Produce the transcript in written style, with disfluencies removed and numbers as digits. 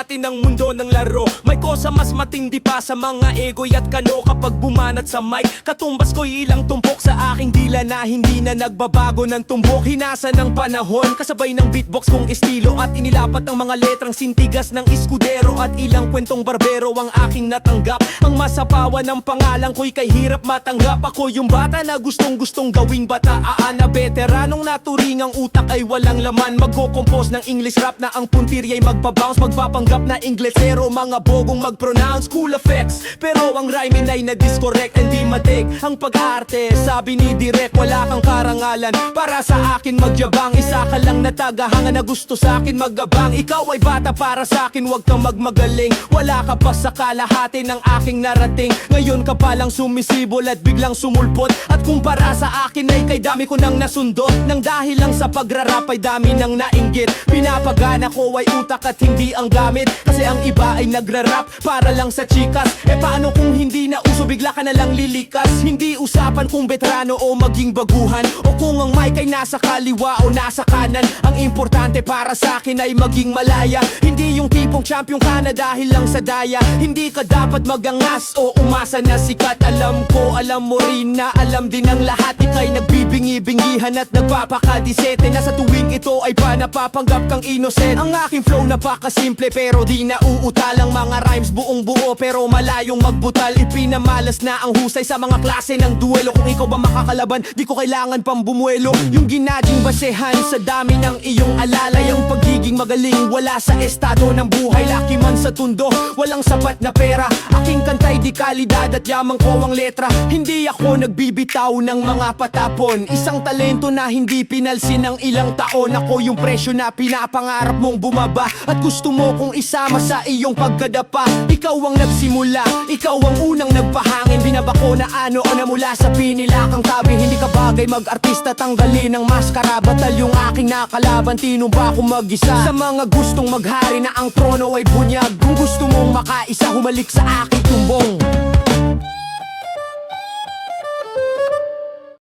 natin ang mundo ng laro. May kosa mas matindi pa sa mga egoy at kano kapag bumanat sa mic. Katumbas ko'y ilang tumpok sa aking dila na hindi na nagbabago ng tumbok. Hinasa ng panahon kasabay ng beatbox kong estilo at inilapat ang mga letrang sintigas ng iskudero. At ilang kwentong barbero ang aking natanggap. Ang masapawan ng pangalan ko'y kay hirap matanggap. Ako yung bata na gustong gawing bataan, na veteranong naturingang utak ay walang laman. Magko-compose ng English rap na ang puntirya'y magbabounce. Magpapanggap na Inglesero, mga bogong mag-pronounce. Cool effects, pero ang rhyming ay na-discorrect and di matik. Ang pag-arte, sabi ni Direk, wala kang karangalan para sa akin magyabang. Isa ka lang na tagahanga na gusto sa akin magabang. Ikaw ay bata para sa akin, wag kang magmagaling. Wala ka pa sa kalahati ng aking narating. Ngayon ka palang sumisibol at biglang sumulpot. At kumpara sa akin ay kay dami ko nang nasundot. Nang dahil lang sa pagrarap ay dami nang nainggit. Pinapagana ko ay utak at hindi ang gamit. Kasi ang iba ay nagrarap para lang sa chikas. E paano kung hindi na uso, bigla ka na lang lilikas? Hindi usapan kung veterano o maging baguhan, o kung ang mic ay nasa kaliwa o nasa kanan. Ang importante para sa akin ay maging malaya. Hindi yung tipong champion ka na dahil lang sa daya. Hindi ka dapat magangas o umasa na sikat. Alam ko, alam mo rin na alam din ng lahat. Ika'y nagbibingi-bingihan at nagpapakadisete na sa tuwing ito ay pa napapanggap kang innocent. Ang aking flow napakasimple pero di nauutal. Ang mga rhymes buong buo pero malayong magbutal. Ipinamalas na ang husay sa mga klase ng duelo. Kung ikaw ba makakalaban, di ko kailangan pang bumuelo. Yung ginaging basehan sa dami ng iyong alalay. Ang pagiging magaling wala sa estado ng buhay. Laki man sa tundo, walang sapat na pera. Aking kantay di kalidad at yamang ko ang letra. Hindi ako nagbibitaw ng mga patapon. Isang talento na hindi pinalsin ng ilang taon. Ako yung presyo na pinapangarap mong bumaba. At gusto mo kong isama sa iyong pagkadapa. Ikaw ang nagsimula, ikaw ang unang nagpahangin. Binabako na ano o na mula sa pinilakang tabi. Hindi ka bagay mag-artista, tanggalin ang maskara. Batal yung aking nakalaban, tinumba ko mag-isa. Sa mga gustong maghari na ang trono ay bunyag. Kung gusto mong makaisa, humalik sa aking tumbong.